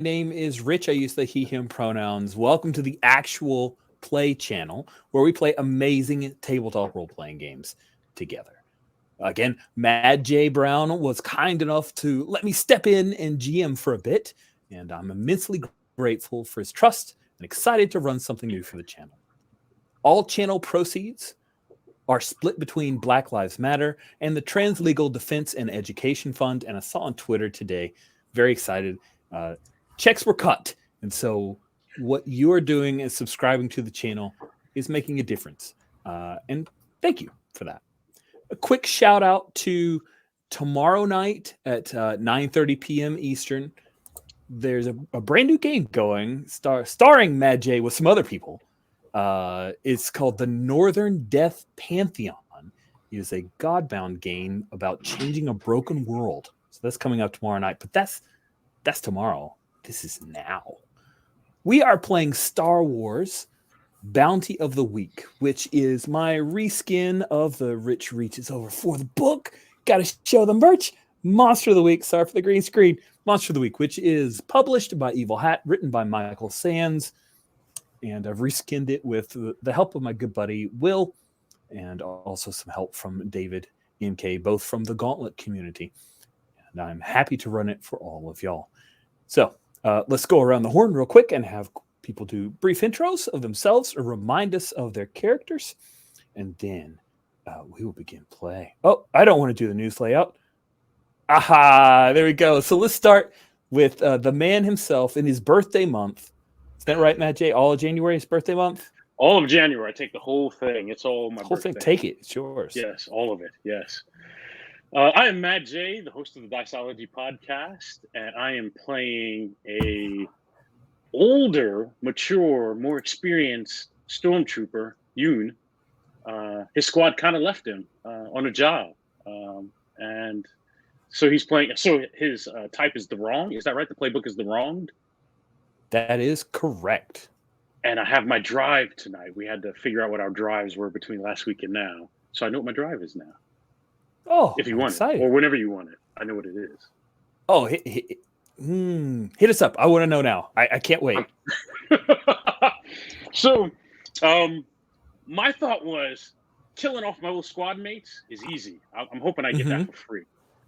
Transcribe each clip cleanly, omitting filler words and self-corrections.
name is Rich. I use the he, him pronouns. Welcome to the actual play channel where we play amazing tabletop role playing games together. Again, Mad J. Brown was kind enough to let me step in and GM for a bit, and I'm immensely grateful for his trust and excited to run something new for the channel. All channel proceeds are split between Black Lives Matter and the Trans Legal Defense and Education Fund. And I saw on Twitter today, very excited, checks were cut. And so what you are doing is subscribing to the channel is making a difference. And thank you for that. A quick shout out to tomorrow night at 9:30 p.m. Eastern. There's a brand new game going starring Mad J with some other people. It's called the Northern Death Pantheon. It is a Godbound game about changing a broken world. So that's coming up tomorrow night. But that's tomorrow. This is now. We are playing Star Wars Bounty of the Week, which is my reskin of the Rich Reaches Over for the book. Got to show the merch. Monster of the Week. Sorry for the green screen. Monster of the Week, which is published by Evil Hat, written by Michael Sands. And I've reskinned it with the help of my good buddy Will, and also some help from David MK, both from the Gauntlet community. And I'm happy to run it for all of y'all. So let's go around the horn real quick and have people do brief intros of themselves or remind us of their characters. And then we will begin play. Oh, I don't want to do the news layout. Aha, there we go. So let's start with the man himself in his birthday month. Is that right, Matt J? All of January is birthday month? All of January. I take the whole thing. It's all my whole birthday. Thing. Take it. It's yours. Yes, all of it. Yes. I am Matt J, the host of the Diceology podcast, and I am playing a older, mature, more experienced stormtrooper, Yoon. His squad kind of left him on a job. And so he's playing. So his type is the wrong. Is that right? The playbook is the wronged? That is correct. And I have my drive tonight. We had to figure out what our drives were between last week and now. So I know what my drive is now. Oh, if you want it, or whenever you want it, I know what it is. Oh, hit us up. I want to know now. I can't wait. So, my thought was killing off my little squad mates is easy. I'm hoping I get that for free.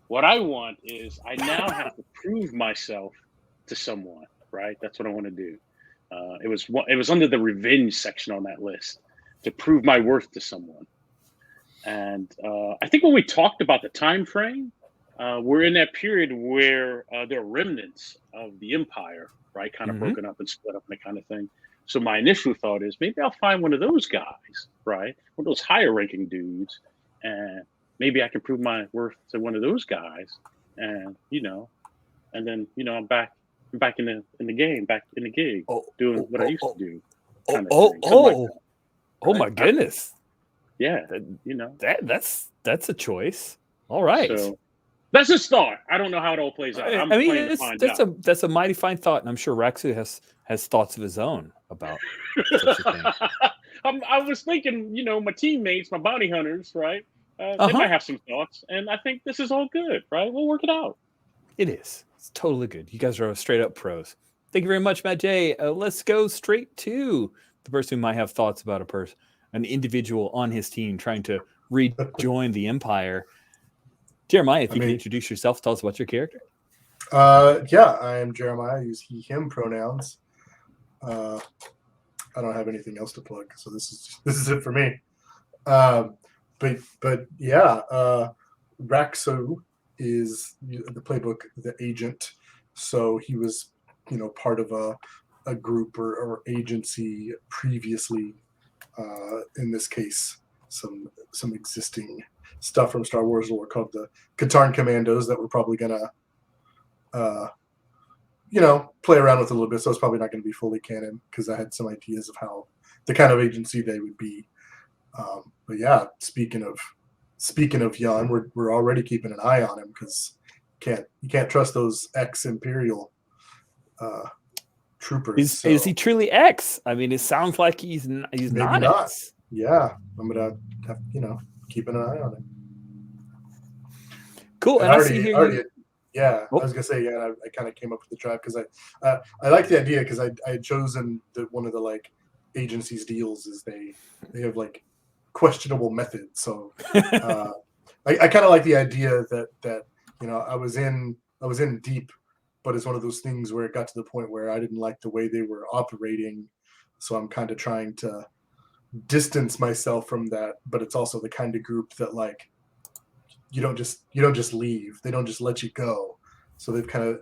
What I want is I now have to prove myself to someone. Right, that's what I want to do. It was under the revenge section on that list to prove my worth to someone. And I think when we talked about the time frame, we're in that period where there are remnants of the empire, right, kind of broken up and split up and that kind of thing. So my initial thought is maybe I'll find one of those guys, right, one of those higher ranking dudes, and maybe I can prove my worth to one of those guys, and then I'm back in the game, back in the gig, doing what I used to do. My goodness! Yeah, that's a choice. All right, so that's a start. I don't know how it all plays out. That's a mighty fine thought, and I'm sure Raksu has thoughts of his own about such a thing. I was thinking, my teammates, my bounty hunters, right? They might have some thoughts, and I think this is all good, right? We'll work it out. It is. It's totally good. You guys are straight up pros. Thank you very much, Matt J. Let's go straight to the person who might have thoughts about an individual on his team trying to rejoin the Empire. Jeremiah, if you can introduce yourself, tell us about your character. Yeah, I am Jeremiah. I use he, him pronouns. I don't have anything else to plug, so this is it for me. But yeah, Raksu is the playbook, the agent. So he was, part of a group or agency previously. In this case, some existing stuff from Star Wars lore called the Katarn Commandos that we're probably gonna, play around with a little bit. So it's probably not going to be fully canon because I had some ideas of how the kind of agency they would be. But yeah, speaking of Jan, we're already keeping an eye on him because you can't trust those ex-Imperial troopers. Is he truly X? I mean, it sounds like he's not. X. Yeah, I'm gonna have keeping an eye on him. Cool. And I see here. Yeah, Oh. I was gonna say, yeah, I kind of came up with the drive because I like the idea because I had chosen one of the like agency's deals is they have like questionable methods. So I kind of like the idea that I was in deep, but it's one of those things where it got to the point where I didn't like the way they were operating, so I'm kind of trying to distance myself from that. But it's also the kind of group that like you don't just leave. They don't just let you go. So they've kind of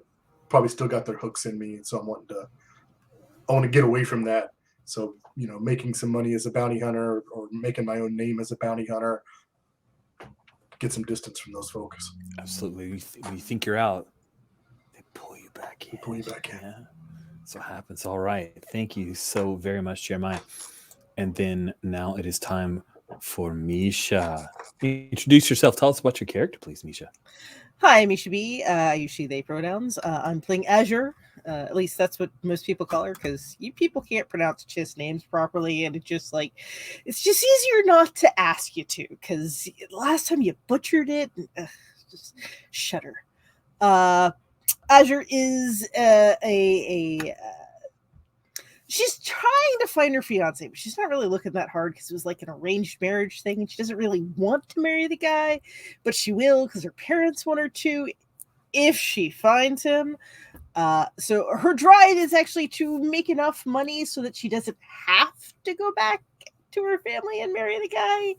probably still got their hooks in me, and so I want to get away from that. So making some money as a bounty hunter or making my own name as a bounty hunter, get some distance from those folks. Absolutely. When you think you're out, they pull you back in. They pull you back in. Yeah. That's what happens. All right. Thank you so very much, Jeremiah. And then now it is time for Misha. Introduce yourself. Tell us about your character, please, Misha. Hi, I'm Misha B. I use she, they pronouns. I'm playing Azure. At least that's what most people call her, because you people can't pronounce Chiss names properly, and it's just easier not to ask you to, because last time you butchered it, just shudder. Azure is she's trying to find her fiance, but she's not really looking that hard because it was like an arranged marriage thing, and she doesn't really want to marry the guy, but she will because her parents want her to if she finds him. So her drive is actually to make enough money so that she doesn't have to go back to her family and marry the guy.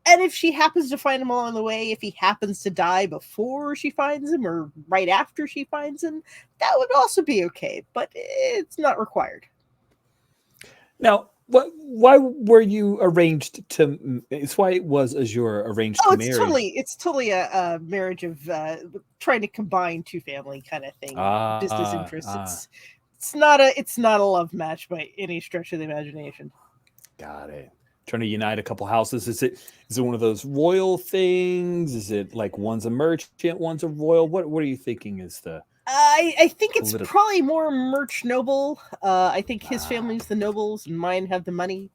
And if she happens to find him along the way, if he happens to die before she finds him or right after she finds him, that would also be okay, but it's not required. Now, why were you arranged to? It's why it was Azure arranged to marry. It's totally a marriage of trying to combine two family kind of thing, business interests. It's not a love match by any stretch of the imagination. Got it. Trying to unite a couple houses. Is it one of those royal things? Is it like one's a merchant, one's a royal? What are you thinking is the? I think it's probably more merch noble. I think his family's the nobles and mine have the money,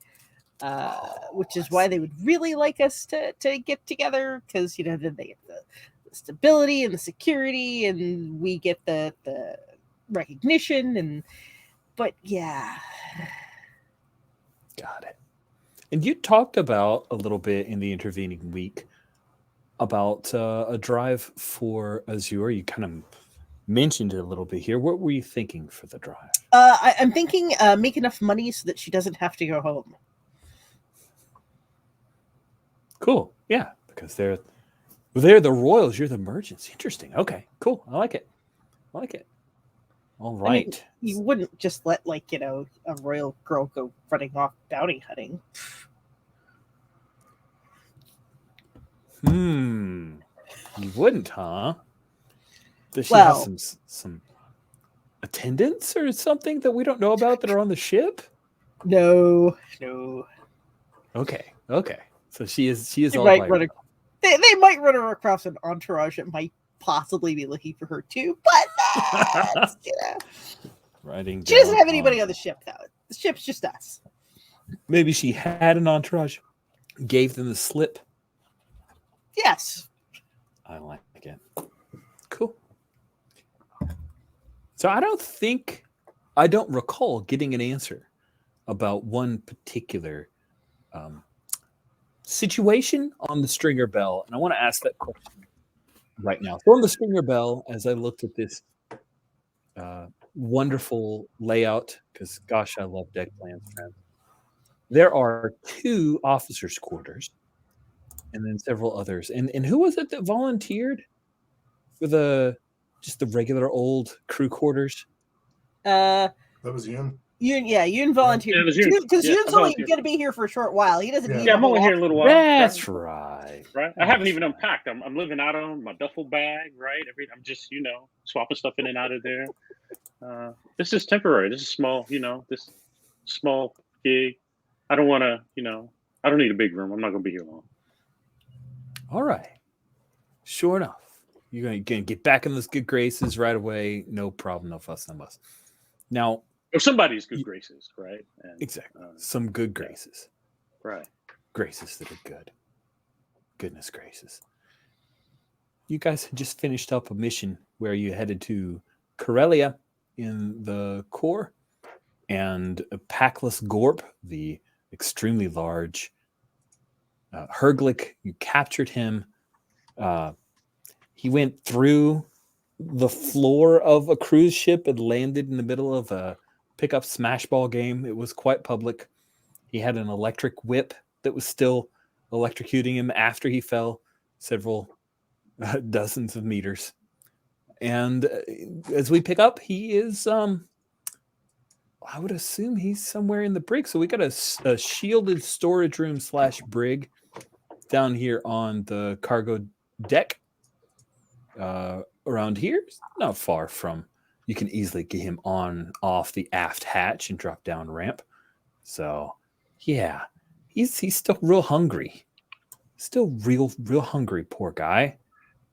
which is why they would really like us to get together, because then they get the stability and the security, and we get the recognition. But yeah, got it. And you talked about a little bit in the intervening week about a drive for Azure. You kind of mentioned it a little bit here. What were you thinking for the drive? I'm thinking make enough money so that she doesn't have to go home. Cool. Yeah, because they're the royals. You're the merchants. Interesting. Okay. Cool. I like it. All right. I mean, you wouldn't just let a royal girl go running off bounty hunting. You wouldn't, huh? Does she have some attendants or something that we don't know about that are on the ship? No. Okay. So she is they all might by run they might run her across an entourage that might possibly be looking for her too, but that's, writing she doesn't have anybody on the ship though. The ship's just us. Maybe she had an entourage, gave them the slip. Yes. I like it. Cool. So I don't recall getting an answer about one particular situation on the Stringer Bell, and I want to ask that question right now. So on the Stringer Bell, as I looked at this wonderful layout, because gosh, I love deck plans, friends. There are 2 officers' quarters, and then several others. And who was it that volunteered for the regular old crew quarters? That was Yoon. Yoon volunteered. Because Yoon's only going to be here for a short while. He doesn't need. Yeah, I'm only here a little while. That's right. I haven't even unpacked. I'm living out of my duffel bag. Right. I'm just swapping stuff in and out of there. This is temporary. This is small. This small gig. I don't want to. I don't need a big room. I'm not going to be here long. All right. Sure enough. You're going to get back in those good graces right away. No problem. No fuss, no muss. Now, or somebody's good graces, right? And, exactly. Some good graces. Right. Graces that are good. Goodness gracious. you guys had just finished up a mission where you headed to Corellia in the core, and Packless Gorp, the extremely large Herglick, you captured him. He went through the floor of a cruise ship and landed in the middle of a pickup smash ball game. It was quite public. He had an electric whip that was still electrocuting him after he fell several dozens of meters. And as we pick up, he is, I would assume he's somewhere in the brig. So we got a shielded storage room / brig down here on the cargo deck. Around here, not far from. You can easily get him on off the aft hatch and drop down ramp. So, yeah, he's still real hungry. Still real hungry. Poor guy.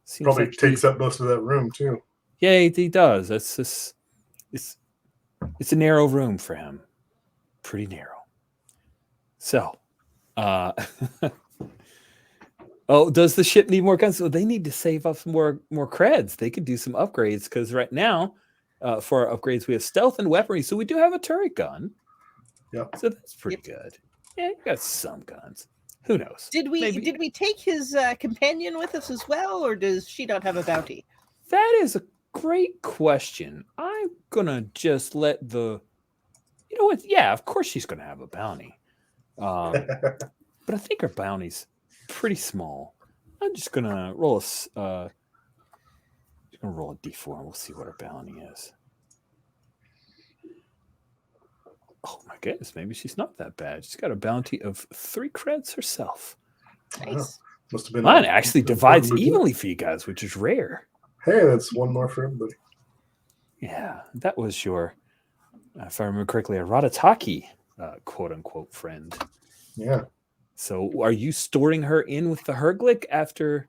Seems Probably like takes up most of that room too. Yeah, he does. That's just it's a narrow room for him. Pretty narrow. So, oh, does the ship need more guns? So they need to save up some more creds. They could do some upgrades because right now, for our upgrades, we have stealth and weaponry. So we do have a turret gun. Yep. So that's pretty good. Yeah, you got some guns. Who knows? Did we take his companion with us as well, or does she not have a bounty? That is a great question. I'm gonna just let the, you know what? Yeah, of course she's gonna have a bounty. But I think her bounty's pretty small. I'm just gonna roll a d4 and we'll see what her bounty is. Oh my goodness, maybe she's not that bad. She's got a bounty of 3 creds herself. Nice. Must have been Mine actually divides evenly for you guys, which is rare. Hey, that's one more for everybody. Yeah, that was your, if I remember correctly, a Ratataki quote unquote friend. Yeah. So are you storing her in with the Herglick after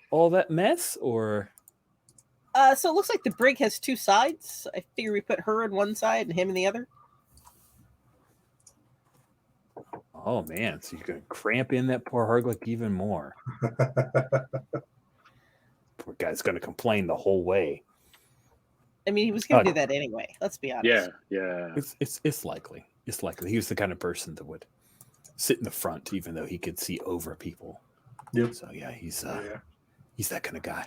all that mess, or? So it looks like the brig has 2 sides. I figure we put her on one side and him in the other. Oh man, so you're gonna cramp in that poor Herglick even more. Poor guy's gonna complain the whole way. I mean, he was going to do that anyway. Let's be honest. Yeah. It's likely. It's likely he was the kind of person that would sit in the front, even though he could see over people. Yep. So yeah, he's that kind of guy.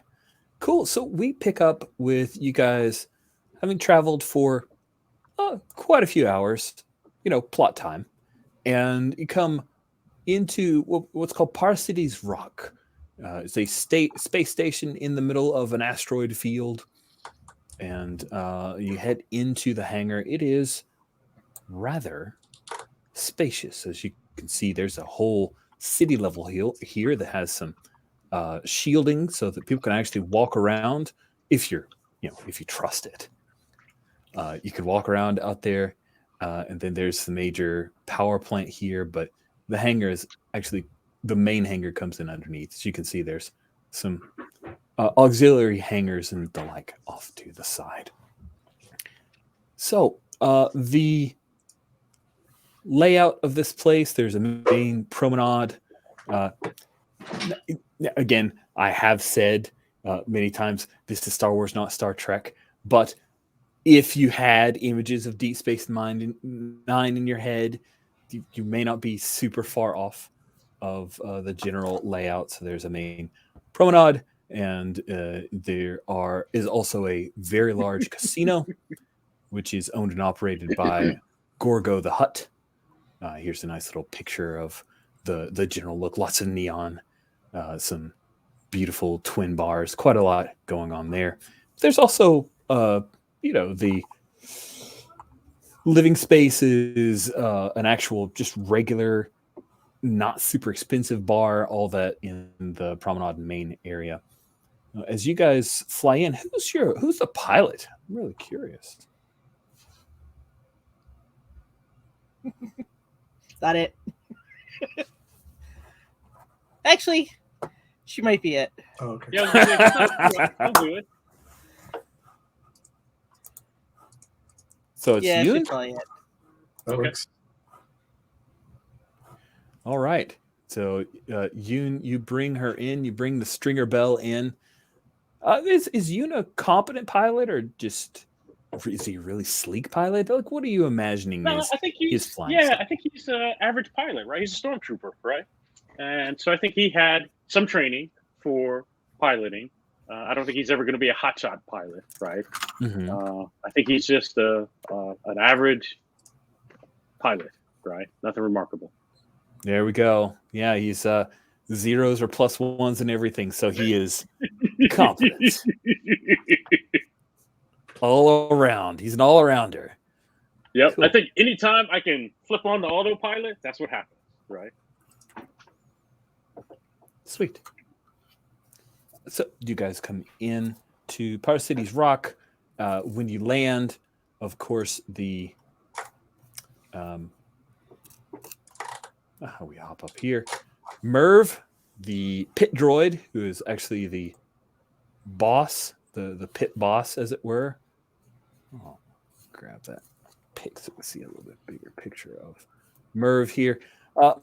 Cool. So we pick up with you guys having traveled for quite a few hours, plot time, and you come into what's called Parsides Rock. It's a space station in the middle of an asteroid field, and you head into the hangar. It is rather spacious. As you can see, there's a whole city level here that has some shielding so that people can actually walk around if you trust it. You can walk around out there, and then there's the major power plant here, but the hangar is actually, the main hangar comes in underneath. As you can see, there's some auxiliary hangars and the like off to the side. So the layout of this place, there's a main promenade. Again, I have said many times, this is Star Wars, not Star Trek. But if you had images of Deep Space Nine in your head, you may not be super far off of the general layout. So there's a main promenade, and there is also a very large casino, which is owned and operated by Gorgo the Hutt. Here's a nice little picture of the general look. Lots of neon, some beautiful twin bars, quite a lot going on there. There's also, the living space is an actual, just regular, not super expensive bar, all that in the promenade main area. As you guys fly in, who's the pilot? I'm really curious. That it? Actually, she might be it. Oh, okay. Yeah, I'll do it. So it's Yeah, you? she's probably it. That works. All right. So Yoon, you bring her in. You bring the stringer bell in. Is Yoon a competent pilot, or just is he a really sleek pilot? Like, what are you imagining No, is I think his he's flying style? I think he's an average pilot, right? He's a stormtrooper, right? And so I think he had some training for piloting. I don't think he's ever going to be a hotshot pilot, right? Mm-hmm. I think he's just an average pilot, right? Nothing remarkable. There we go. Yeah, he's zeros or plus ones and everything, so he is competent all around. He's an all-arounder. Yep. Cool. I think anytime I can flip on the autopilot, that's what happens, right? Sweet. So you guys come in to Power City's Rock. When you land, of course, the we hop up here. Merv, the pit droid, who is actually the boss, the pit boss, as it were. Oh, grab that pic so we see a little bit bigger picture of Merv here.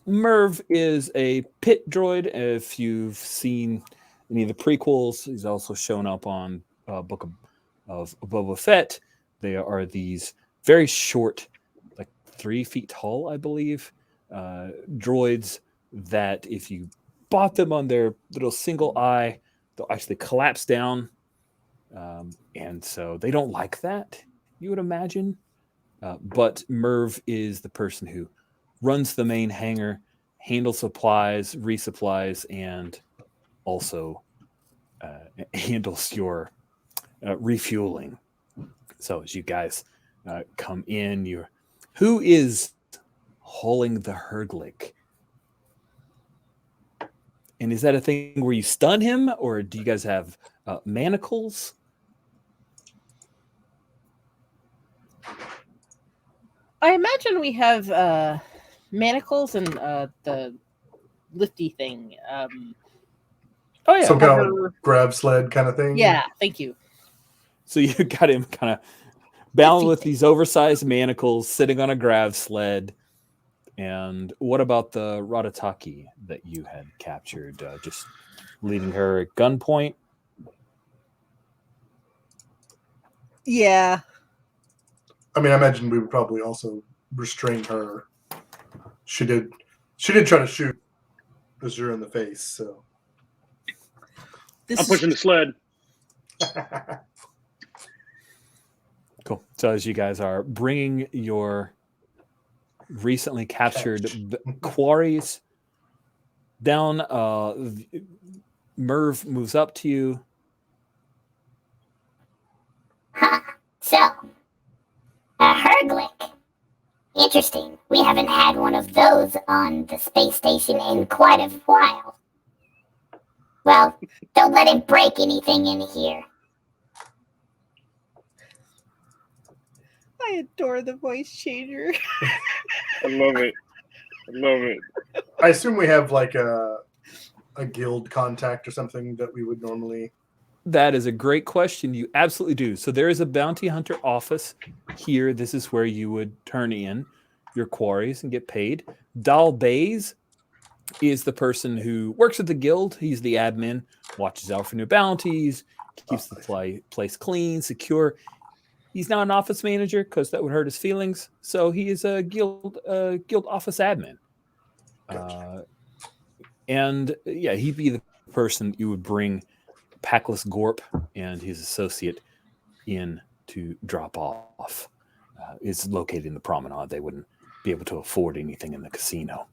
Merv is a pit droid. If you've seen any of the prequels, he's also shown up on Book of Boba Fett. They are these very short, like 3 feet tall, I believe, droids that if you bought them on their little single eye, they'll actually collapse down. And so they don't like that, you would imagine. But Merv is the person who runs the main hangar, handles supplies, resupplies, and also handles your refueling. So as you guys come in, who is hauling the Herglick? And is that a thing where you stun him, or do you guys have manacles? I imagine we have manacles and the lifty thing. Oh yeah, Some kind of like grab sled kind of thing. Yeah, thank you. So you got him kind of bound with these oversized manacles, sitting on a grav sled. And what about the Ratataki that you had captured? Just leaving her at gunpoint? Yeah. I mean, I imagine we would probably also restrain her. She did try to shoot Azure in the face, so. I'm pushing the sled. Cool. So as you guys are bringing your recently captured quarries down, Merv moves up to you. So, a Herglick. Interesting. We haven't had one of those on the space station in quite a while. Well, don't let him break anything in here. I adore the voice changer. I love it. I assume we have like a guild contact or something that we would normally. That is a great question. You absolutely do. So there is a bounty hunter office here. This is where you would turn in your quarries and get paid. Dal Bays is the person who works at the guild. He's the admin, watches out for new bounties, keeps the place clean, secure. He's not an office manager because that would hurt his feelings. So he is a guild office admin. Gotcha. And yeah, he'd be the person you would bring Packless Gorp and his associate in to drop off. It's located in the promenade. They wouldn't be able to afford anything in the casino.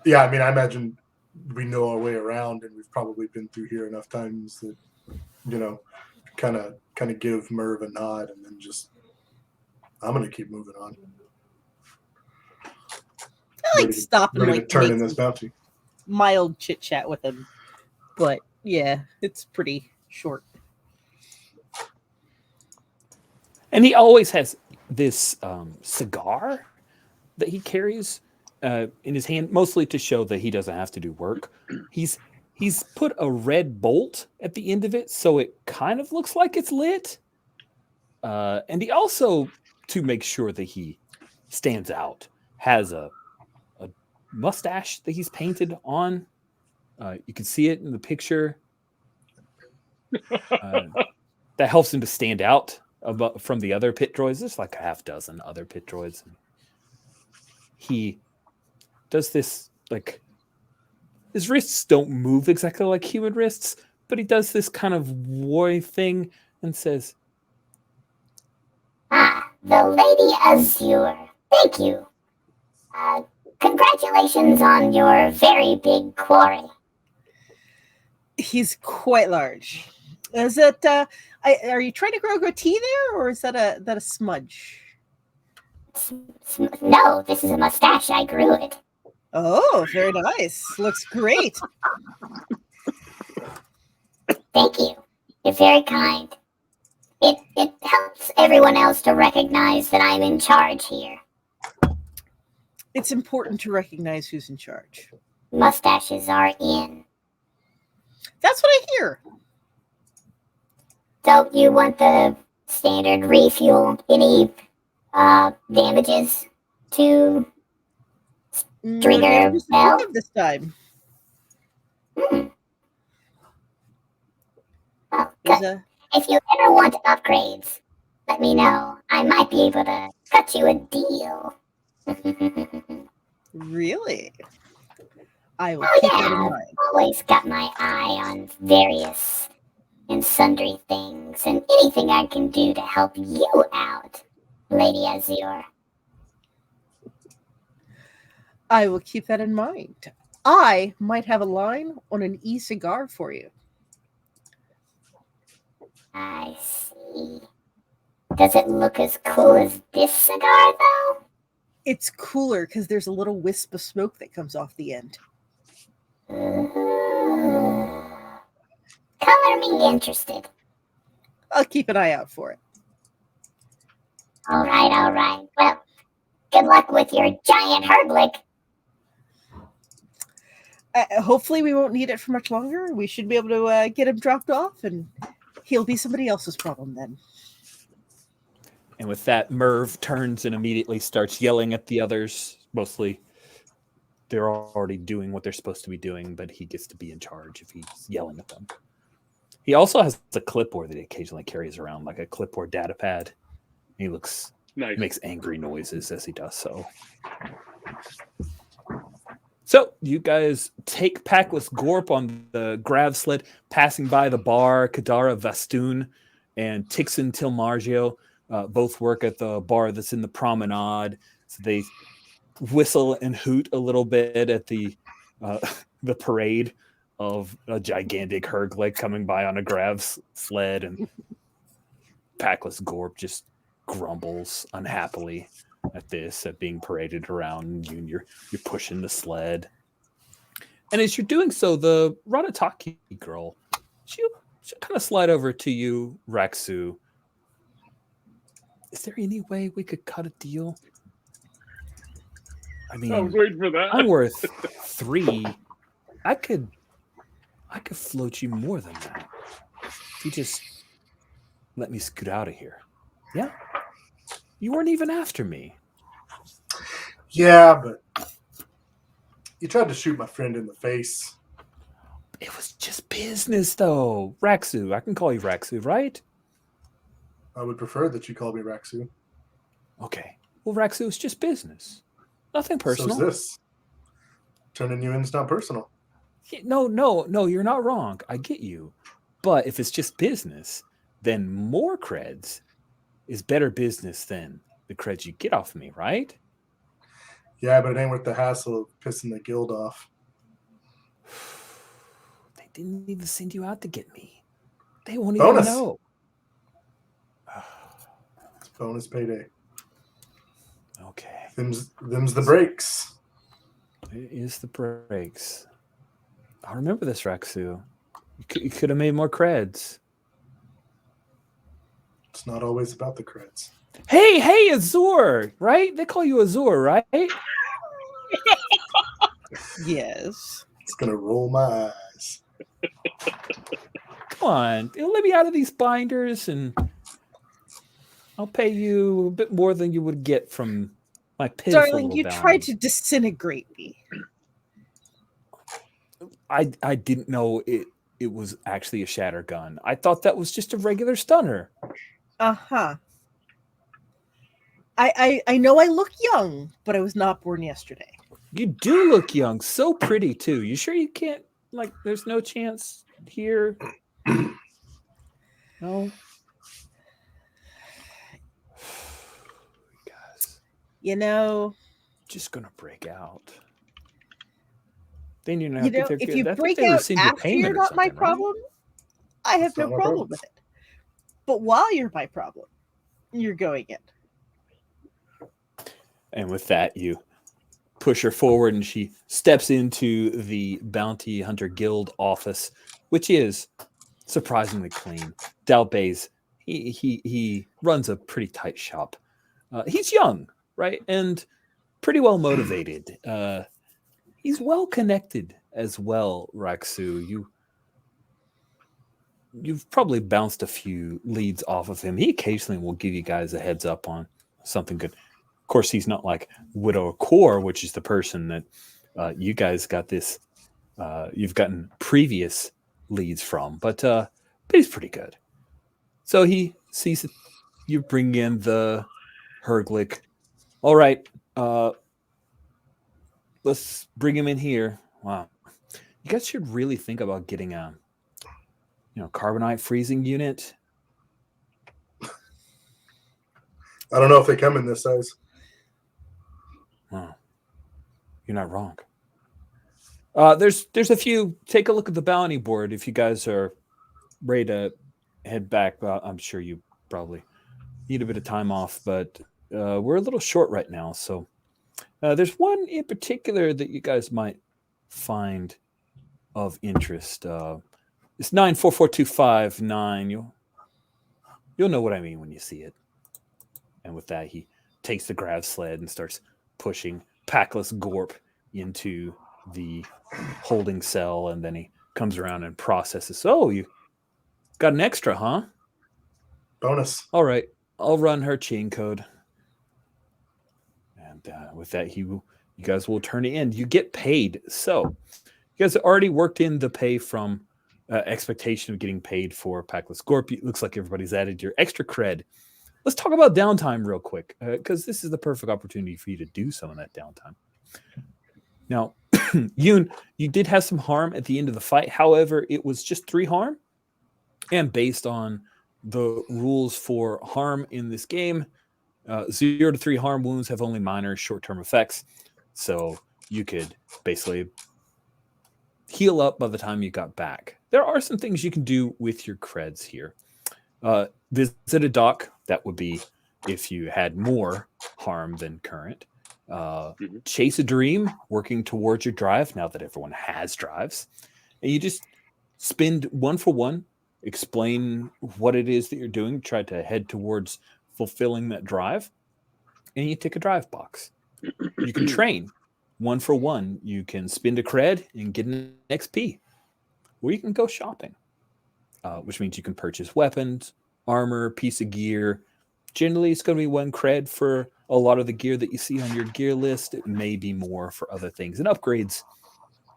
Yeah, I mean, I imagine we know our way around, and we've probably been through here enough times that, kind of give Merv a nod, and then just, I'm gonna keep moving on. I like stop and Ready to like turn make in this bounty. mild chit chat with him, but yeah, it's pretty short. And he always has this cigar that he carries in his hand, mostly to show that he doesn't have to do work. He's put a red bolt at the end of it, so it kind of looks like it's lit. And he also, to make sure that he stands out, has a mustache that he's painted on. You can see it in the picture. That helps him to stand out from the other pit droids. There's like a half dozen other pit droids. He does this, like, his wrists don't move exactly like human wrists, but he does this kind of war thing and says, The Lady Azure. Thank you. Congratulations on your very big quarry. He's quite large. Is it? Are you trying to grow a goatee there, or is that a smudge? No, this is a mustache. I grew it. Oh, very nice. Looks great. Thank you. You're very kind. It helps everyone else to recognize that I'm in charge here. It's important to recognize who's in charge. Mustaches are in. That's what I hear. So you want the standard refuel? Any damages to Stringer Bell? This time. Oh, good. If you ever want upgrades, let me know. I might be able to cut you a deal. Really? I will keep that in mind. I've always got my eye on various and sundry things, and anything I can do to help you out, Lady Azure. I will keep that in mind. I might have a line on an e-cigar for you. I see. Does it look as cool as this cigar, though? It's cooler because there's a little wisp of smoke that comes off the end. Color me interested. I'll keep an eye out for it. All right. Well, good luck with your giant herblick. Hopefully we won't need it for much longer. We should be able to get him dropped off, and he'll be somebody else's problem then. and with that, Merv turns and immediately starts yelling at the others. Mostly, they're already doing what they're supposed to be doing, but he gets to be in charge if he's yelling at them. He also has a clipboard that he occasionally carries around, like a clipboard data pad. He looks Nice. makes angry noises as he does so. So you guys take Packless Gorp on the grav sled, passing by the bar. Kadara Vastoon and Tixon Tilmargio both work at the bar that's in the promenade. So they whistle and hoot a little bit at the parade of a gigantic Hergleg coming by on a grav sled, and Packless Gorp just grumbles unhappily at being paraded around. You're pushing the sled, and as you're doing so, the Ratataki girl, she'll kind of slide over to you, Raksu. Is there any way we could cut a deal? I mean, I was waiting for that. I'm worth 3. I could float you more than that if you just let me scoot out of here. Yeah, you weren't even after me. Yeah, but you tried to shoot my friend in the face. It was just business, though. Raksu, I can call you Raksu, right? I would prefer that you call me Raksu. Okay. Well, Raksu, it's just business. Nothing personal. So's this. Turning you in is not personal. No, you're not wrong. I get you. But if it's just business, then more creds is better business than the creds you get off me, right? Yeah, but it ain't worth the hassle of pissing the guild off. They didn't even send you out to get me. They won't Bonus. even know. It's bonus payday. Okay. Them's the breaks. It is the breaks. I'll remember this, Raksu. You could have made more creds. It's not always about the creds. Hey, Azure, right? They call you Azure, right? Yes. It's gonna roll my eyes. Come on. Let me out of these binders and I'll pay you a bit more than you would get from my pitiful Darling, little you bounty. tried to disintegrate me. I didn't know it was actually a shatter gun. I thought that was just a regular stunner. Uh-huh. I know I look young, but I was not born yesterday. You do look young, so pretty too. You sure you can't like? There's no chance here. No. Guys, You know, just gonna break out. Then you're not. you know, if you I think break they out rescind your after you're payment or not my something, right? problem, I have It's no not my problem problem. with it. But while you're my problem, you're going in. And with that, you push her forward, and she steps into the Bounty Hunter Guild office, which is surprisingly clean. Dalbay's he runs a pretty tight shop. He's young, right, and pretty well motivated. He's well connected as well, Raksu. You've probably bounced a few leads off of him. He occasionally will give you guys a heads up on something good. Of course, he's not like Widow Core, which is the person that you guys got this. You've gotten previous leads from, but he's pretty good. So he sees that you bring in the Herglick. All right, let's bring him in here. Wow, you guys should really think about getting a carbonite freezing unit. I don't know if they come in this size. Oh, you're not wrong. There's a few. Take a look at the bounty board if you guys are ready to head back. I'm sure you probably need a bit of time off, but we're a little short right now. So there's one in particular that you guys might find of interest. It's 944259. You'll know what I mean when you see it. And with that, he takes the grav sled and starts pushing Packless Gorp into the holding cell, and then he comes around and processes. Oh, you got an extra, huh? Bonus. All right, I'll run her chain code. And with that, you guys will turn it in. You get paid. So you guys already worked in the pay from expectation of getting paid for Packless Gorp. It looks like everybody's added your extra cred. Let's talk about downtime real quick, because this is the perfect opportunity for you to do some of that downtime. Now, Yoon, you did have some harm at the end of the fight. However, it was just 3 harm. And based on the rules for harm in this game, 0 to 3 harm wounds have only minor short-term effects. So you could basically heal up by the time you got back. There are some things you can do with your creds here. Visit a dock. That would be if you had more harm than current. Chase a dream, working towards your drive now that everyone has drives. And you just spend 1 for 1, explain what it is that you're doing, try to head towards fulfilling that drive, and you tick a drive box. You can train 1 for 1. You can spend a cred and get an XP. Or you can go shopping, which means you can purchase weapons, armor, piece of gear. Generally, it's going to be 1 cred for a lot of the gear that you see on your gear list. It may be more for other things, and upgrades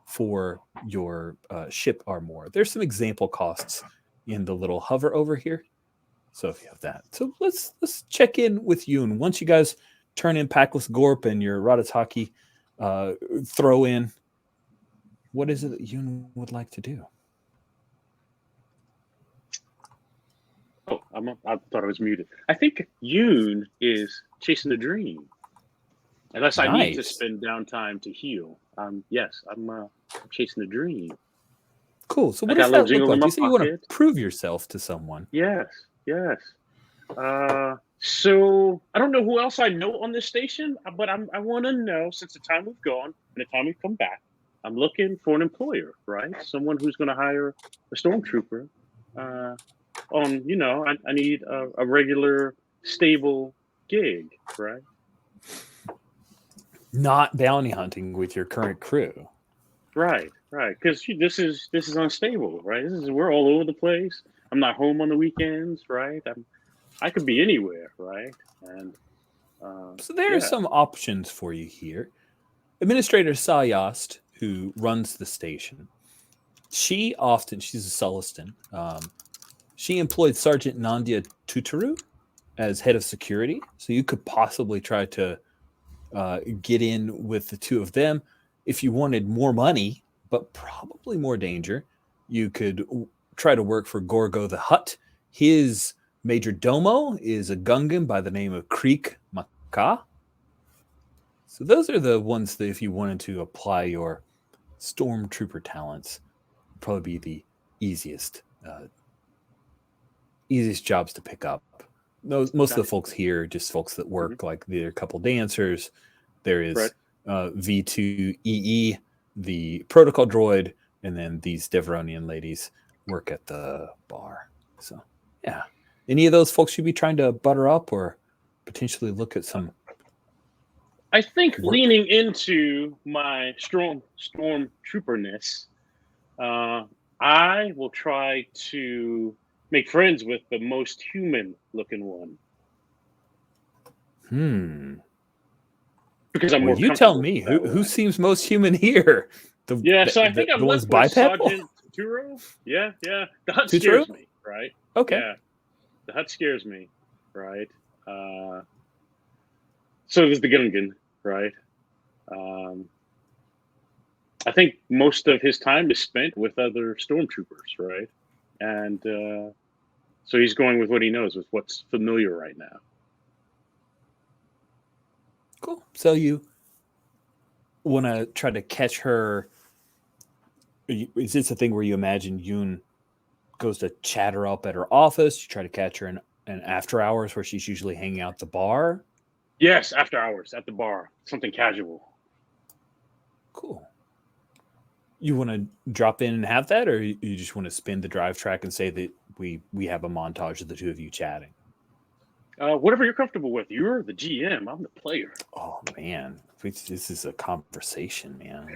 for your ship are more. There's some example costs in the little hover over here. So if you have that. So let's check in with Yoon. Once you guys turn in Packless Gorp and your Ratataki throw in, what is it that Yoon would like to do? Oh, I thought I was muted. I think Yoon is chasing a dream. Unless I need to Nice. spend downtime to heal. Yes, I'm chasing a dream. Cool. So I what got does a little that look jingle in like? my You say you want to pocket. prove yourself to someone. Yes. So I don't know who else I know on this station, but I want to know, since the time we've gone and the time we've come back, I'm looking for an employer, right? Someone who's going to hire a stormtrooper. I need a regular, stable gig, right? Not bounty hunting with your current crew. Right. Because this is unstable, right? We're all over the place. I'm not home on the weekends, right? I could be anywhere, right? And So there are some options for you here. Administrator Sayast, who runs the station, she's a Sulliston. She employed Sergeant Nandia Tutaru as head of security, so you could possibly try to get in with the two of them. If you wanted more money, but probably more danger, you could try to work for Gorgo the Hutt. His major domo is a Gungan by the name of Creek Maka. So those are the ones that if you wanted to apply your stormtrooper talents, would probably be the easiest jobs to pick up. Most of the folks here, just folks that work, like there are a couple dancers. There is V2EE, the protocol droid, and then these Deveronian ladies work at the bar. So, yeah. Any of those folks you'd be trying to butter up or potentially look at some? I think leaning into my stormtrooperness, I will try to make friends with the most human-looking one. Because I'm more. You tell me who seems most human here. So I think I'm left with Sergeant Turo. Yeah. The Hutt scares me, right? Okay. Yeah, the Hutt scares me, right? So there's the Gungan, right? I think most of his time is spent with other stormtroopers, right? And so he's going with what he knows, with what's familiar right now. Cool. So you want to try to catch her? Is this a thing where you imagine Yoon goes to chat her up at her office? You try to catch her in after hours where she's usually hanging out at the bar? Yes, after hours at the bar. Something casual. Cool. You want to drop in and have that, or you just want to spin the drive track and say that we have a montage of the two of you chatting? Whatever you're comfortable with. You're the GM. I'm the player. Oh, man. This is a conversation, man.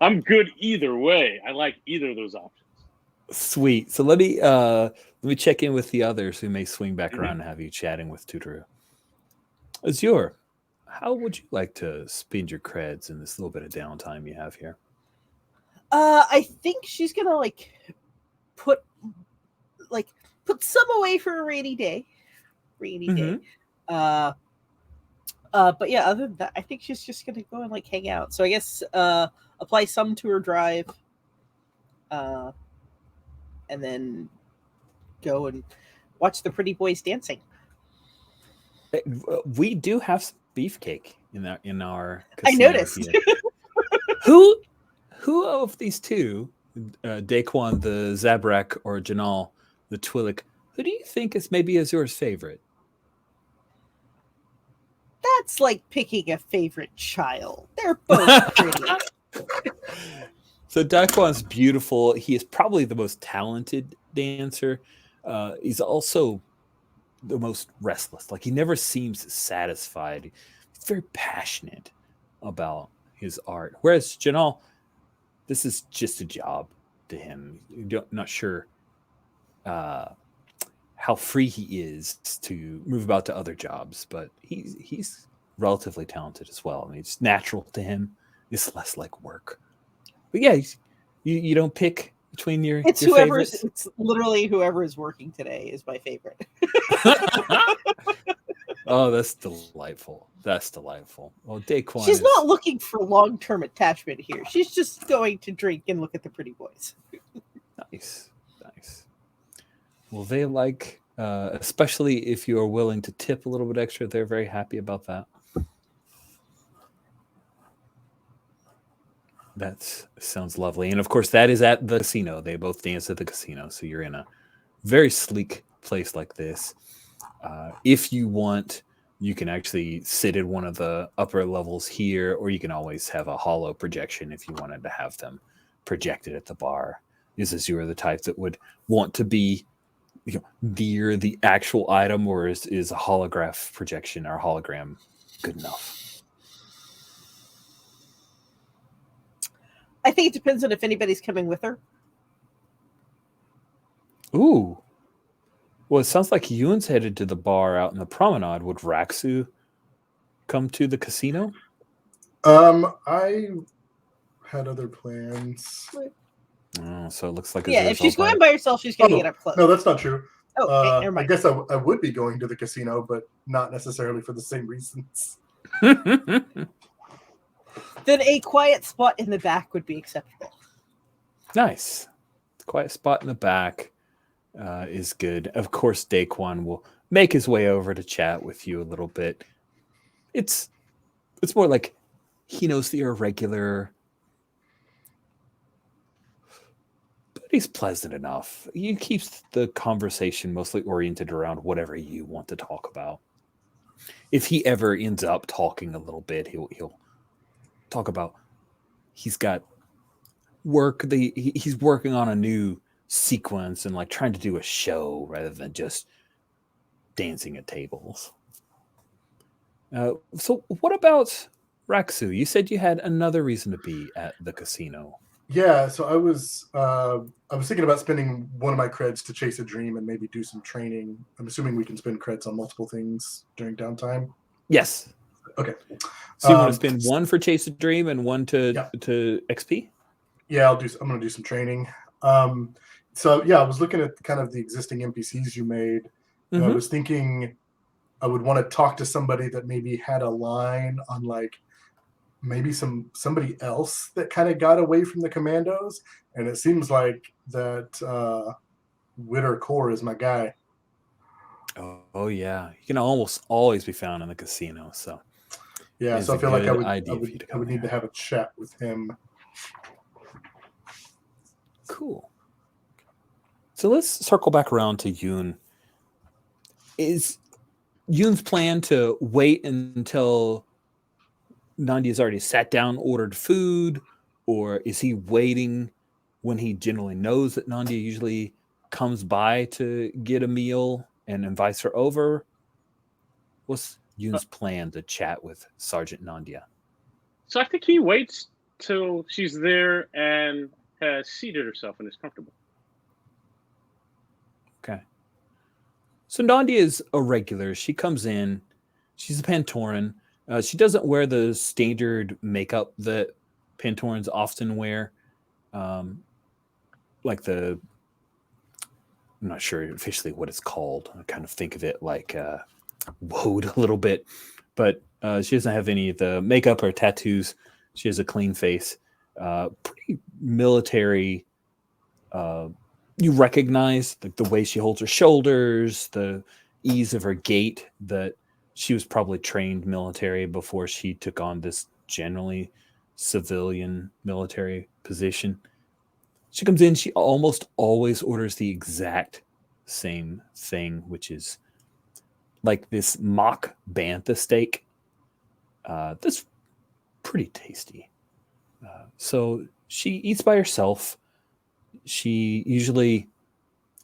I'm good either way. I like either of those options. Sweet. So let me check in with the others who may swing back around and have you chatting with Tutaru. Azure, how would you like to spend your creds in this little bit of downtime you have here? I think she's gonna put some away for a rainy day. But yeah, other than that, I think she's just gonna go and hang out. So I guess apply some to her drive, and then go and watch the pretty boys dancing. We do have some beefcake in our I noticed. Who of these two, Daquan the Zabrak or Janal the Twillick, who do you think is maybe Azure's favorite? That's like picking a favorite child. They're both pretty. So Daquan's beautiful. He is probably the most talented dancer. He's also the most restless. He never seems satisfied. He's very passionate about his art. Whereas Janal, this is just a job to him. Not sure how free he is to move about to other jobs, but he's relatively talented as well. I mean, it's natural to him. It's less like work. But yeah, you don't pick between your favorites. It's literally whoever is working today is my favorite. Oh, that's delightful. That's delightful. Well, Daquan, she's not looking for long-term attachment here. She's just going to drink and look at the pretty boys. Nice. Well, they especially if you are willing to tip a little bit extra, they're very happy about that. That sounds lovely. And of course, that is at the casino. They both dance at the casino. So you're in a very sleek place like this. If you want, you can actually sit at one of the upper levels here, or you can always have a hollow projection if you wanted to have them projected at the bar. Is you are the type that would want to be near the actual item, or is a holograph projection or hologram good enough? I think it depends on if anybody's coming with her. Ooh. Well, it sounds like Yoon's headed to the bar out in the promenade. Would Raksu come to the casino? I had other plans. Oh, so it looks like Yeah, if she's going by herself, she's going to get up close. No, that's not true. Oh, okay, never I mind. guess I would be going to the casino, but not necessarily for the same reasons. Then a quiet spot in the back would be acceptable. Nice. Quiet spot in the back is good. Of course, Daquan will make his way over to chat with you a little bit. It's more like he knows that you're a regular, but he's pleasant enough. He keeps the conversation mostly oriented around whatever you want to talk about. If he ever ends up talking a little bit, he'll talk about he's got work. He's working on a new sequence and like trying to do a show rather than just dancing at tables. So what about Raksu? You said you had another reason to be at the casino. Yeah, so I was thinking about spending one of my creds to chase a dream and maybe do some training. I'm assuming we can spend creds on multiple things during downtime. Yes. Okay. So you want to spend one for chase a dream and one to XP? Yeah, I'm going to do some training. So yeah, I was looking at kind of the existing NPCs you made, and I was thinking I would want to talk to somebody that maybe had a line on like maybe somebody else that kind of got away from the commandos, and it seems like that Witter Core is my guy. Oh yeah, you can almost always be found in the casino. So yeah, so I feel like I would need to have a chat with him. Cool. So let's circle back around to Yoon. Is Yoon's plan to wait until Nandi has already sat down, ordered food, or is he waiting when he generally knows that Nandi usually comes by to get a meal and invites her over? What's Yoon's plan to chat with Sergeant Nandia? So I think he waits till she's there and has seated herself and is comfortable. Okay. So Nandia is a regular. She comes in. She's a Pantoran. She doesn't wear the standard makeup that Pantorans often wear. Like I'm not sure officially what it's called. I kind of think of it like woad a little bit. But she doesn't have any of the makeup or tattoos. She has a clean face. Pretty military. You recognize the way she holds her shoulders, the ease of her gait, that she was probably trained military before she took on this generally civilian military position. She comes in, she almost always orders the exact same thing, which is like this mock bantha steak. That's pretty tasty. So she eats by herself. She usually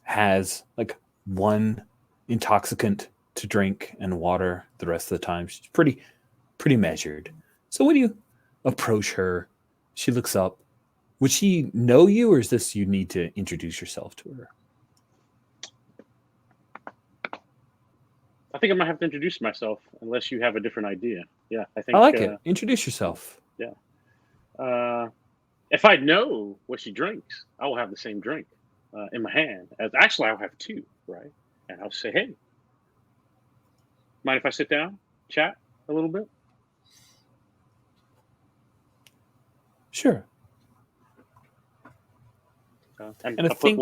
has like one intoxicant to drink and water the rest of the time. She's pretty measured. So when you approach her, she looks up. Would she know you, or is this you need to introduce yourself to her? I think I might have to introduce myself unless you have a different idea. Yeah, I think I like it. Introduce yourself. Yeah. If I know what she drinks, I will have the same drink in my hand. Actually, I'll have two, right? And I'll say, hey, mind if I sit down, chat a little bit? Sure. And I think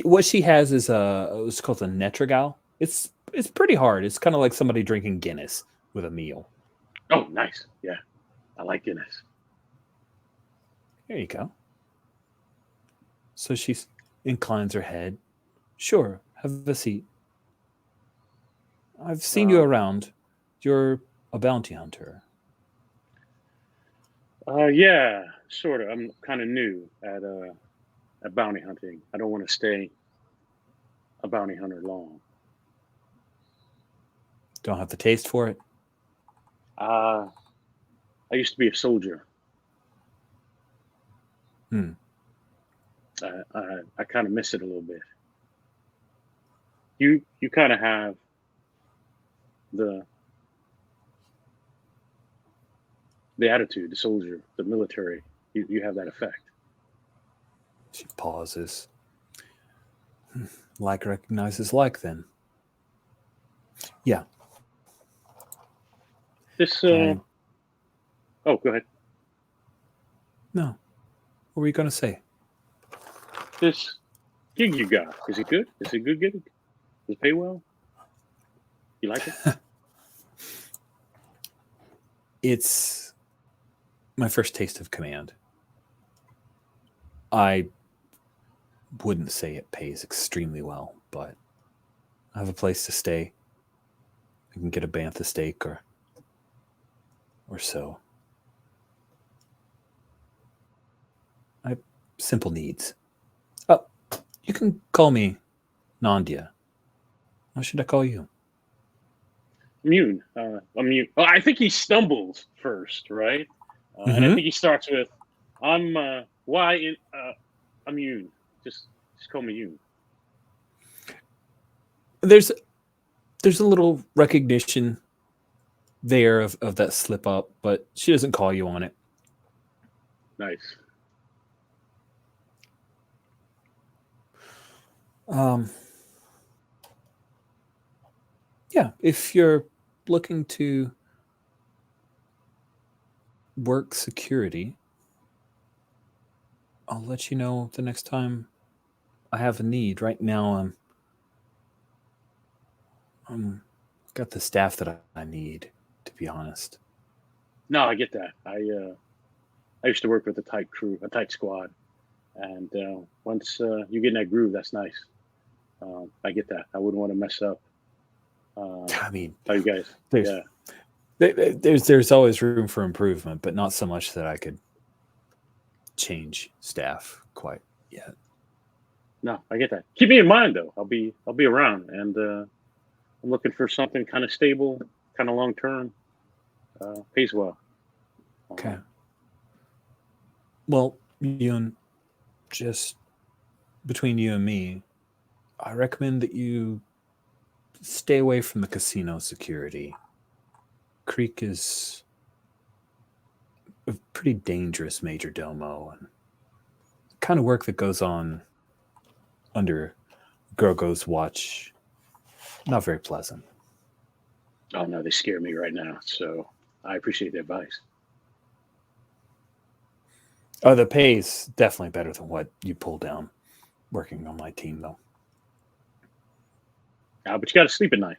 what she has is it's called a Netragal. It's pretty hard. It's kind of like somebody drinking Guinness with a meal. Oh, nice. Yeah, I like Guinness. There you go. So she inclines her head. Sure, have a seat. I've seen you around. You're a bounty hunter. Yeah, sort of. I'm kind of new at bounty hunting. I don't want to stay a bounty hunter long. Don't have the taste for it? I used to be a soldier. I kind of miss it a little bit. You kind of have the attitude, the soldier, the military you have that effect. She pauses. Like recognizes like then. Yeah. This I- oh, go ahead. No. What were you going to say? This gig you got, is it good? Is it a good gig? Does it pay well? You like it? It's my first taste of command. I wouldn't say it pays extremely well, but I have a place to stay. I can get a bantha steak or so. I have simple needs. Oh, you can call me Nandia. What should I call you? Immune. Immune. Well, I think he stumbles first, right? And I think he starts with, "I'm immune. Just call me you." There's a little recognition there of that slip up, but she doesn't call you on it. Nice. Yeah, if you're looking to work security, I'll let you know the next time I have a need. Right now, I'm got the staff that I need, to be honest. No, I get that. I used to work with a tight crew, a tight squad, and once you get in that groove, that's nice. I get that. I wouldn't want to mess up. I mean, how you guys? There's always room for improvement, but not so much that I could change staff quite yet. No, I get that. Keep me in mind though. I'll be around, and I'm looking for something kind of stable, kind of long term. Pays well. Okay. Well, Yoon, just between you and me, I recommend that you stay away from the casino security. Creek is a pretty dangerous major domo, and the kind of work that goes on under Grogo's watch, not very pleasant. Oh no, they scare me right now. So I appreciate the advice. Oh, the pay is definitely better than what you pull down working on my team, though. But you got to sleep at night.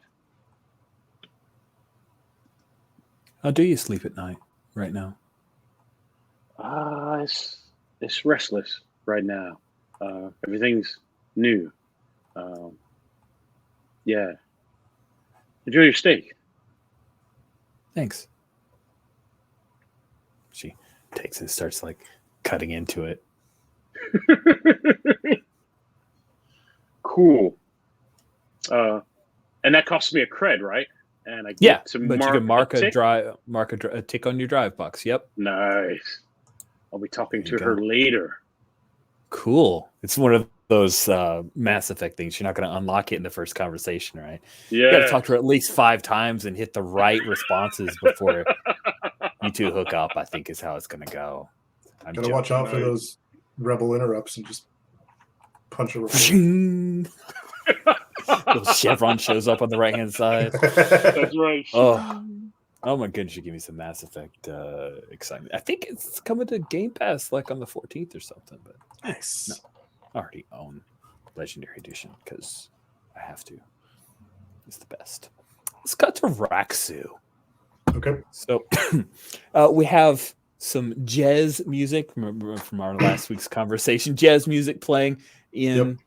How do you sleep at night right now? It's restless right now. Everything's new. Yeah. Enjoy your steak. Thanks. She takes and starts like cutting into it. Cool. And that costs me a cred, right? And I get to but you can mark a tick on your drive box. Yep. Nice. I'll be talking to her later. Cool. It's one of those Mass Effect things. You're not going to unlock it in the first conversation, right? Yeah. You got to talk to her at least 5 times and hit the right responses before you two hook up, I think is how it's going to go. Gotta watch out for those rebel interrupts and just punch her. Little chevron shows up on the right hand side. That's right. Oh my goodness, you give me some Mass Effect excitement. I think it's coming to Game Pass like on the 14th or something. But nice. No, I already own Legendary Edition because I have to. It's the best. Let's cut to Raksu. Okay. So we have some jazz music from our last week's conversation. Jazz music playing in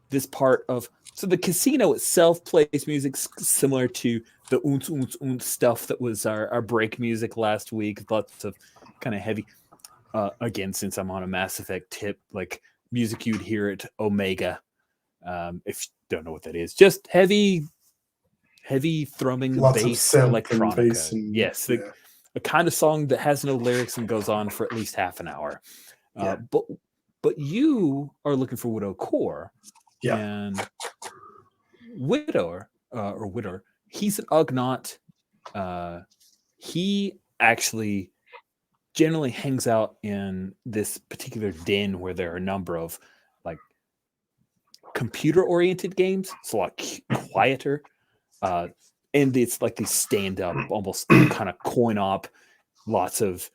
this part of. So the casino itself plays music similar to the oons oons oons stuff that was our break music last week. Lots of kind of heavy. Again, since I'm on a Mass Effect tip, like music you'd hear at Omega. If you don't know what that is, just heavy thrumming bass electronica. Yes, a kind of song that has no lyrics and goes on for at least half an hour. But you are looking for Widow Core. Yeah. And Widower, he's an Ugnaught. He actually generally hangs out in this particular den where there are a number of like computer-oriented games. It's a lot quieter. And it's like these stand-up, almost kind of coin-op, lots of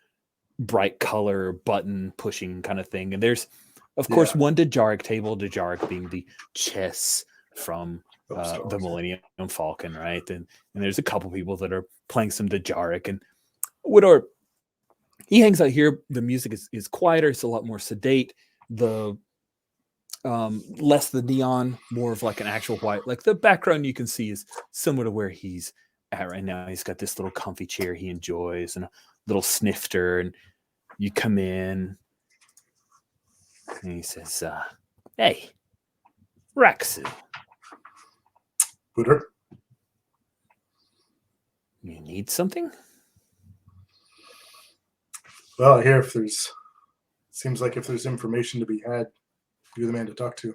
bright color, button pushing kind of thing. And there's, of course, one Dejaric table, Dejaric being the chess from the Millennium Falcon, right? And there's a couple people that are playing some Dejaric. And Widor, he hangs out here. The music is quieter. It's a lot more sedate. The less the neon, more of like an actual white. Like the background you can see is similar to where he's at right now. He's got this little comfy chair he enjoys and a little snifter. And you come in and he says, hey, Raksu. Booter. You need something? Well, here, seems like if there's information to be had, you're the man to talk to.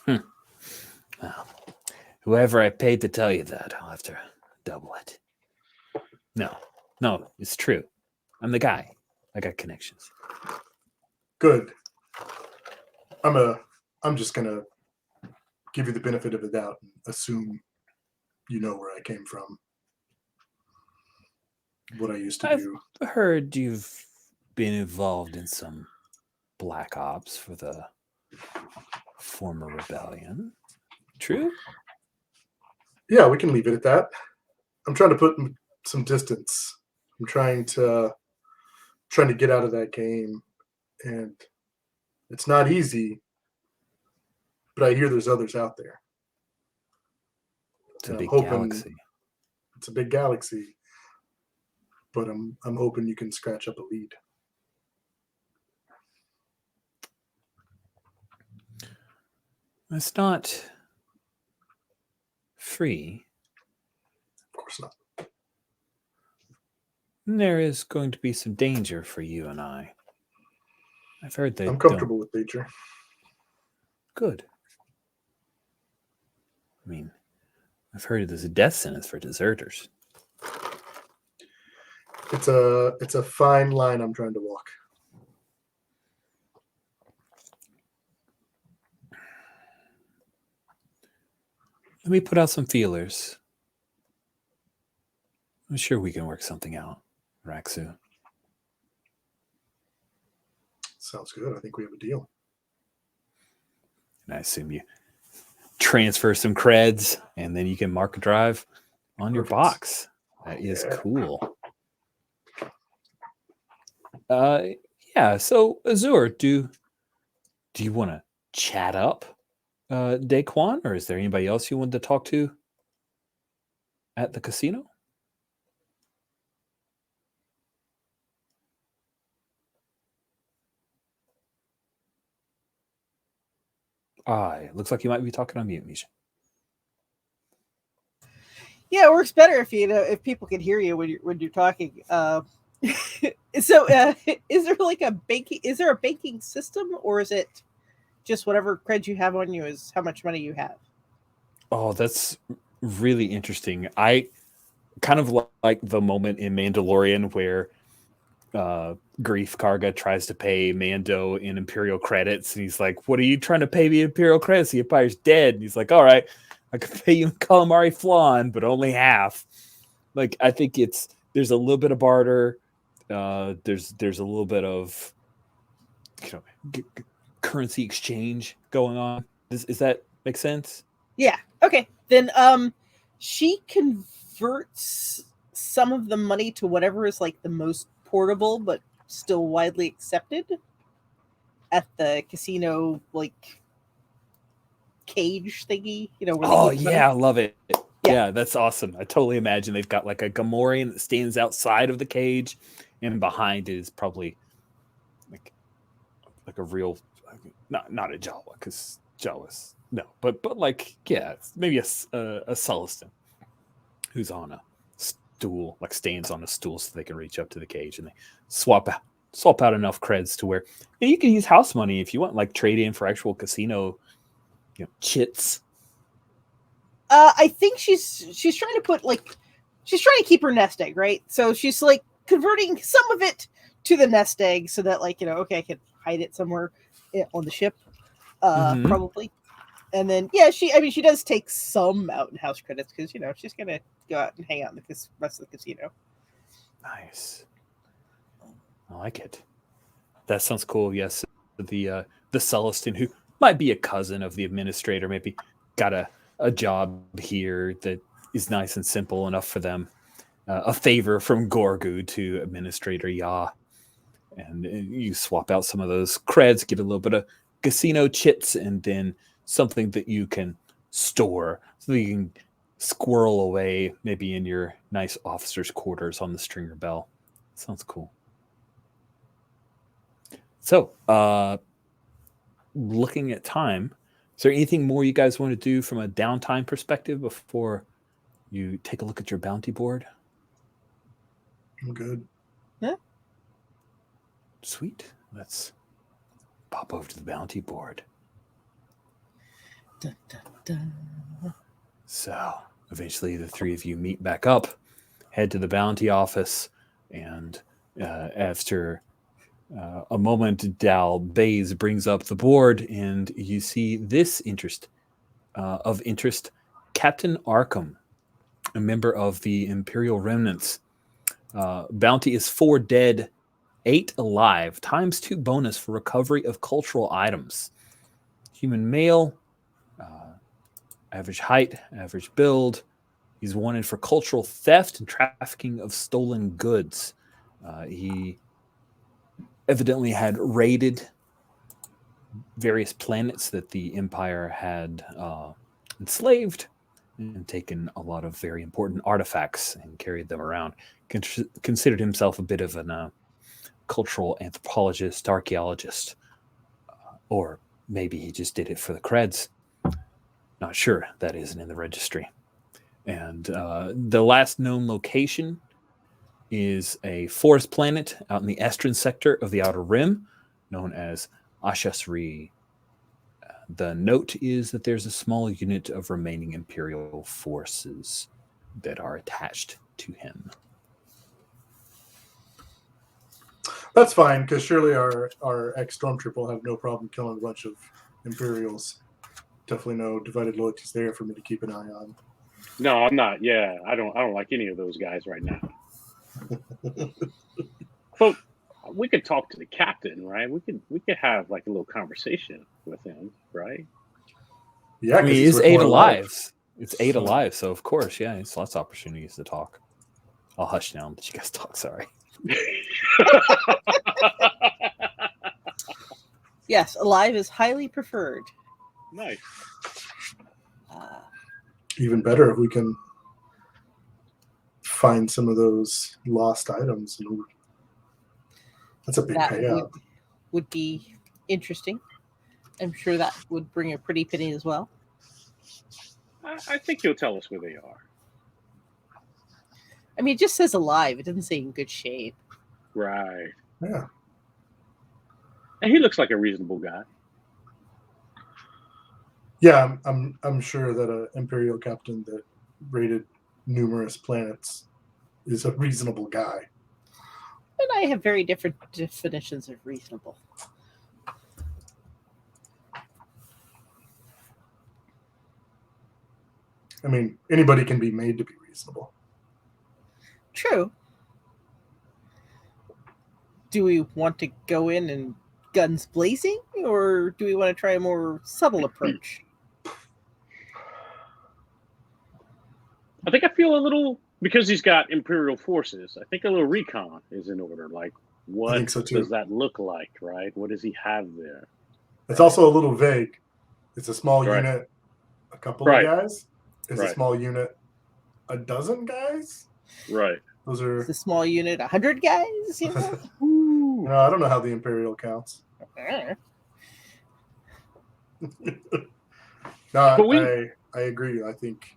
Well, whoever I paid to tell you that, I'll have to double it. No, it's true. I'm the guy. I got connections. Good. I'm just gonna give you the benefit of the doubt and assume you know where I came from. What I used to do. I've heard you've been involved in some black ops for the former rebellion. True? Yeah, we can leave it at that. I'm trying to put some distance. I'm trying to get out of that game, and it's not easy, but I hear there's others out there. It's a big galaxy. It's a big galaxy, but I'm hoping you can scratch up a lead. It's not free. Of course not. And there is going to be some danger for you and I. I've heard that. I'm comfortable with danger. Good. I mean, I've heard there's a death sentence for deserters. It's a fine line I'm trying to walk. Let me put out some feelers. I'm sure we can work something out, Raksu. Sounds good. I think we have a deal. And I assume you transfer some creds, and then you can mark a drive on your box. That is cool. Yeah. So Azur, do you want to chat up Daquan, or is there anybody else you wanted to talk to at the casino? It looks like you might be talking on mute, Misha. Yeah, it works better if people can hear you when you're talking. So, is there like a banking system, or is it just whatever cred you have on you is how much money you have? Oh, that's really interesting. I kind of like the moment in Mandalorian where Grief Karga tries to pay Mando in Imperial credits, and he's like, "What are you trying to pay me Imperial credits? The Empire's dead." And he's like, "All right, I can pay you in calamari flan, but only half." Like, I think there's a little bit of barter. There's a little bit of currency exchange going on. Does that make sense? Yeah. Okay. Then she converts some of the money to whatever is like the most portable but still widely accepted at the casino, like cage thingy. Oh yeah, I love it. Yeah, that's awesome. I totally imagine they've got like a Gamorrean that stands outside of the cage, and behind it is probably like a real, not a Jawa, because Jawas no, but like maybe a Sullustan who's on a stool, like stands on a stool so they can reach up to the cage, and they swap out enough creds to where you can use house money if you want, like trade in for actual casino, chits. I think she's trying to keep her nest egg, right? So she's like converting some of it to the nest egg so that, like, okay, I can hide it somewhere on the ship, Mhm. probably. And then, yeah, she does take some mountain house credits because, she's going to go out and hang out in the rest of the casino. Nice. I like it. That sounds cool. Yes, the Celestin, who might be a cousin of the administrator, maybe got a job here that is nice and simple enough for them. A favor from Gorgu to Administrator Ya. And you swap out some of those creds, get a little bit of casino chits, and then something that you can store so that you can squirrel away maybe in your nice officer's quarters on the Stringer Bell. Sounds cool. So, looking at time, is there anything more you guys want to do from a downtime perspective before you take a look at your bounty board? I'm good. Yeah. Sweet. Let's pop over to the bounty board. Dun, dun, dun. So, eventually the three of you meet back up, head to the bounty office, and after a moment, Dal Bays brings up the board, and you see this interest, Captain Arkham, a member of the Imperial Remnants. Bounty is 4 dead, 8 alive, ×2 bonus for recovery of cultural items. Human male, average height, average build. He's wanted for cultural theft and trafficking of stolen goods. He evidently had raided various planets that the Empire had enslaved and taken a lot of very important artifacts and carried them around. Considered himself a bit of an cultural anthropologist, archaeologist, or maybe he just did it for the creds. Not sure. That isn't in the registry. And the last known location is a forest planet out in the Estrin sector of the Outer Rim, known as Ashasri. The note is that there's a small unit of remaining Imperial forces that are attached to him. That's fine, because surely our ex-stormtrooper will have no problem killing a bunch of Imperials. Definitely no divided loyalties there for me to keep an eye on. No, I'm not. Yeah, I don't like any of those guys right now. But we could talk to the captain, right? We could have like a little conversation with him, right? Yeah, I mean, he's it's worth 8 more alive. It's 8 So- alive, so of course, yeah, it's lots of opportunities to talk. I'll hush now and let you guys talk. Sorry. Yes, alive is highly preferred. Nice. Even better if we can find some of those lost items. That's a big That payout. would be interesting. I'm sure that would bring a pretty penny as well. I think he'll tell us where they are. I mean, it just says alive. It doesn't say in good shape. Right. Yeah. And he looks like a reasonable guy. Yeah, I'm sure that an Imperial captain that raided numerous planets is a reasonable guy. And I have very different definitions of reasonable. I mean, anybody can be made to be reasonable. True. Do we want to go in and guns blazing, or do we want to try a more subtle approach? I think I feel a little, because he's got Imperial forces, I think a little recon is in order. Like, what think so, too. does that look like, right? What does he have there? It's also a little vague. It's a small Right. unit, a couple Right. of guys. It's Right. a small unit, a dozen guys. Right. Those are. It's a small unit, 100 guys, you know? No, I don't know how the Imperial counts. No, But I agree. I think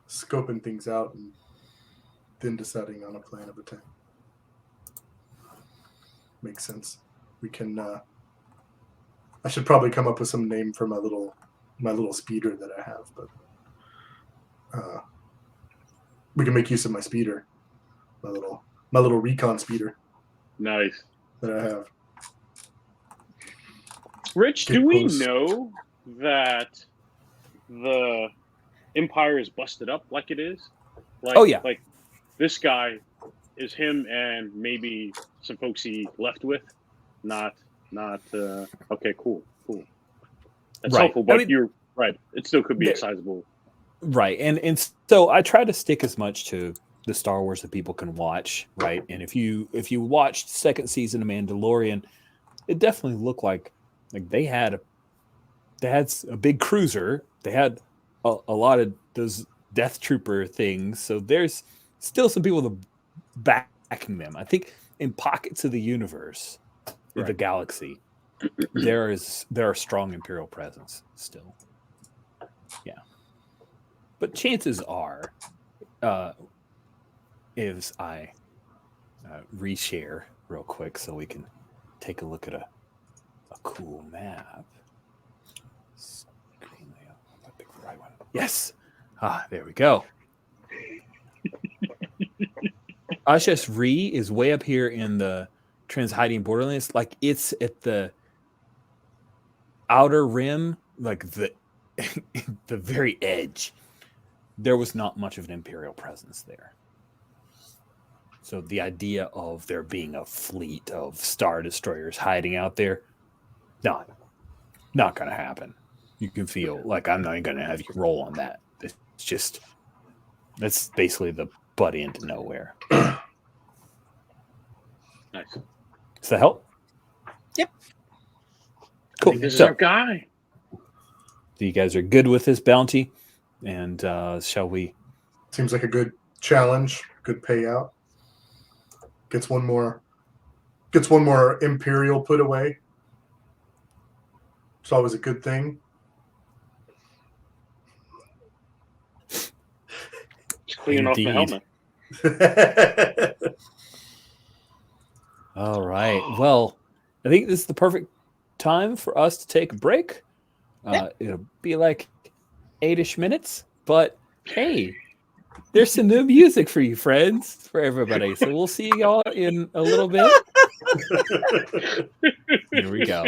scoping things out and then deciding on a plan of attack makes sense. We can. I should probably come up with some name for my little speeder that I have, but we can make use of my speeder, my little recon speeder. Nice. that I have. Rich, Get do we close. know that the Empire is busted up like it is? Like, Oh, yeah. Like this guy is him and maybe some folks he left with. Not. Okay. Cool. That's Right. helpful, I but mean, you're right. It still could be a there- sizable. Right. And so I try to stick as much to the Star Wars that people can watch, right? And if you watched second season of Mandalorian, it definitely looked like they had a big cruiser. They had a lot of those Death Trooper things. So there's still some people backing them. I think in pockets of the universe, the Right. galaxy, there are strong Imperial presence still. Yeah. But chances are, is I reshare real quick so we can take a look at a cool map. Screen layout. I picked the right one. Yes. There we go. Ashas Re is way up here in the Trans-Hiding Borderlands. Like it's at the outer rim, like the the very edge. There was not much of an Imperial presence there. So the idea of there being a fleet of Star Destroyers hiding out there, not going to happen. You can feel like I'm not going to have you roll on that. It's just, that's basically the butt end to nowhere. Nice. Does that help? Yep. Cool. This is So our guy. you guys are good with this bounty, and shall we? Seems like a good challenge, good payout. Gets one more Imperial put away. It's always a good thing. Just cleaning off the Indeed. helmet. All right. Well, I think this is the perfect time for us to take a break. It'll be like 8-ish minutes, but hey, there's some new music for you, friends, for everybody. So we'll see y'all in a little bit. Here we go.